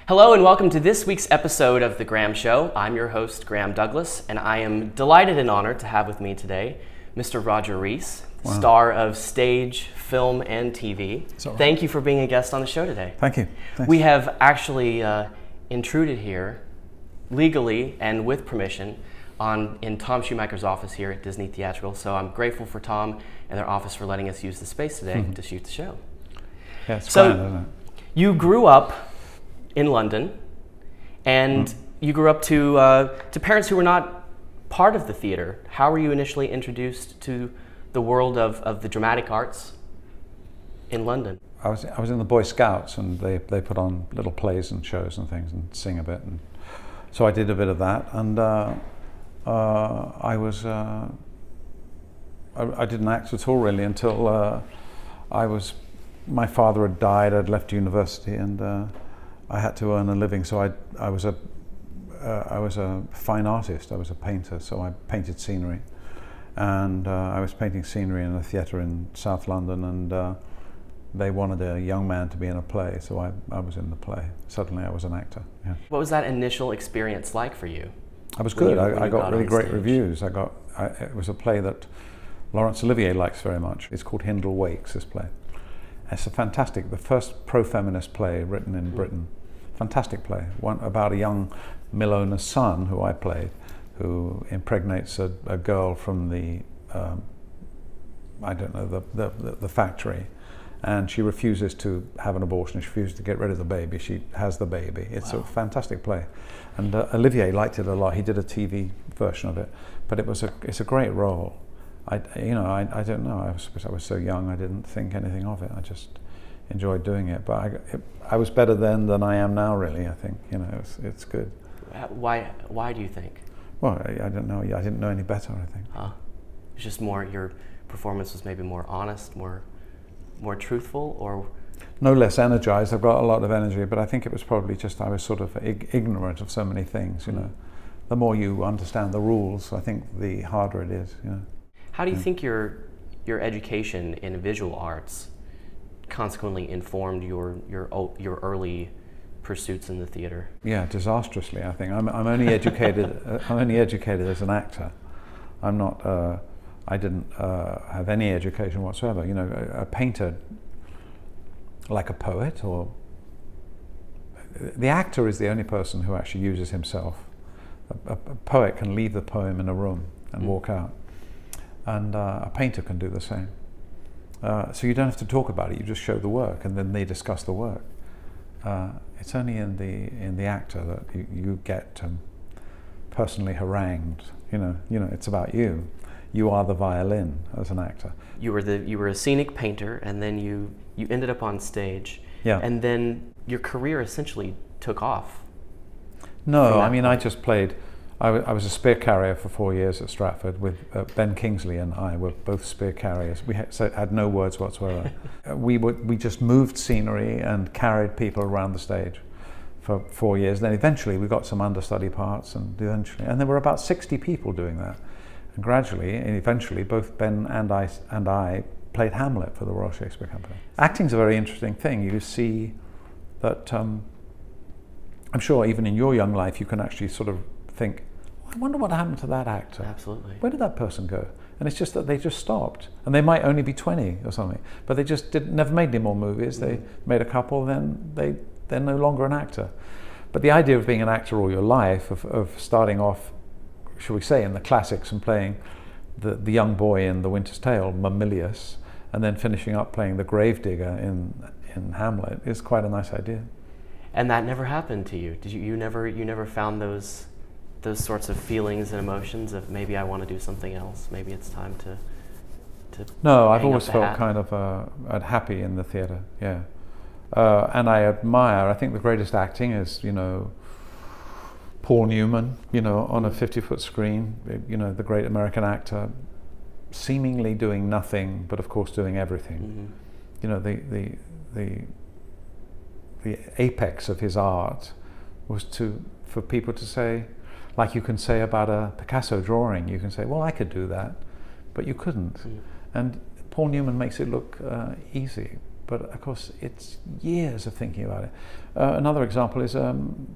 Hello and welcome to this week's episode of The Graham Show. I'm your host, Graham Douglas, and I am delighted and honored to have with me today Mr. Roger Rees, star of stage, film, and TV. Right? Thank you for being a guest on the show today. Thank you. Thanks. We have actually intruded here legally and with permission in Tom Schumacher's office here at Disney Theatrical, so I'm grateful for Tom and their office for letting us use the space today to shoot the show. Yeah, it's grand, isn't it? You grew up in London, and you grew up to parents who were not part of the theater. How were you initially introduced to the world of the dramatic arts in London? I was in the Boy Scouts, and they put on little plays and shows and things and sing a bit, and so I did a bit of that. And I didn't act at all really until my father had died. I'd left university, and I had to earn a living, so I was a fine artist. I was a painter, so I painted scenery, and I was painting scenery in a theatre in South London, and they wanted a young man to be in a play, so I was in the play. Suddenly I was an actor. Yeah. What was that initial experience like for you? I was good. I got really great reviews. It was a play that Laurence Olivier likes very much. It's called Hindle Wakes, this play. It's the first pro-feminist play written in Britain. Fantastic play, about a young mill owner's son, who I played, who impregnates a girl from the, the factory, and she refuses to have an abortion. She refuses to get rid of the baby. She has the baby. It's a fantastic play, and Olivier liked it a lot. He did a TV version of it, but it's a great role. I don't know. I was so young. I didn't think anything of it. I just enjoyed doing it. But I was better then than I am now. Really, I think it's good. Why do you think? Well, I don't know. I didn't know any better. I think. It's just more. Your performance was maybe more honest, more truthful, or no less energized. I've got a lot of energy, but I think it was probably just I was sort of ignorant of so many things. The more you understand the rules, I think the harder it is. How do you think your education in visual arts consequently informed your early pursuits in the theater? Yeah, disastrously. I think I'm only educated. I'm only educated as an actor. I'm not. I didn't have any education whatsoever. A painter, like a poet, or the actor is the only person who actually uses himself. A poet can leave the poem in a room and walk out. And a painter can do the same. So you don't have to talk about it, you just show the work, and then they discuss the work. It's only in the actor that you get personally harangued. It's about you. You are the violin as an actor. You were a scenic painter, and then you ended up on stage. Yeah. And then your career essentially took off. No, I mean, I just played. I was a spear carrier for 4 years at Stratford with Ben Kingsley, and I were both spear carriers. We had no words whatsoever. We just moved scenery and carried people around the stage for 4 years. Then eventually we got some understudy parts, and there were about 60 people doing that. And gradually, and eventually, both Ben and I played Hamlet for the Royal Shakespeare Company. Acting's a very interesting thing. You see that. I'm sure even in your young life you can actually sort of think, I wonder what happened to that actor. Absolutely. Where did that person go? And it's just that they just stopped. And they might only be 20 or something, but they just never made any more movies. They made a couple, then they're no longer an actor. But the idea of being an actor all your life, of starting off, shall we say, in the classics and playing the young boy in The Winter's Tale, Mamilius, and then finishing up playing the gravedigger in Hamlet, is quite a nice idea. And that never happened to you? Did you never found those sorts of feelings and emotions of maybe I want to do something else, maybe it's time to No, I've always felt kind of happy in the theatre, yeah. And I think the greatest acting is, Paul Newman, on a 50-foot screen, the great American actor, seemingly doing nothing, but of course doing everything. The apex of his art was for people to say, like you can say about a Picasso drawing, you can say, well, I could do that, but you couldn't. And Paul Newman makes it look easy. But of course, it's years of thinking about it. Another example is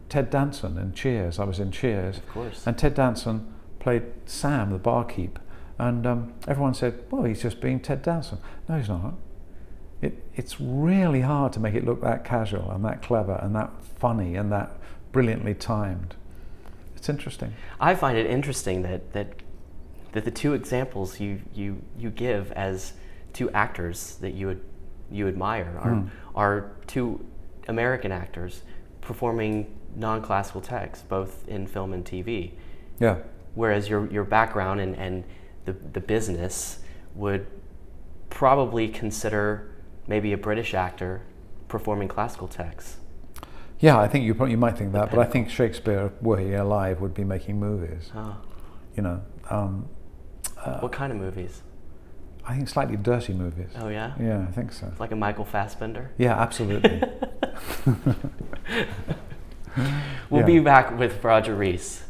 Ted Danson in Cheers. I was in Cheers. Of course. And Ted Danson played Sam, the barkeep. And everyone said, well, he's just being Ted Danson. No, he's not. It's really hard to make it look that casual and that clever and that funny and that brilliantly timed. It's interesting. I find it interesting that the two examples you give as two actors that you admire are two American actors performing non-classical texts, both in film and TV. Yeah. Whereas your background and the business would probably consider maybe a British actor performing classical texts. Yeah, I think you might think that, but I think Shakespeare, were he alive, would be making movies. Oh. You know. What kind of movies? I think slightly dirty movies. Oh yeah? Yeah, I think so. Like a Michael Fassbender? Yeah, absolutely. We'll be back with Roger Rees.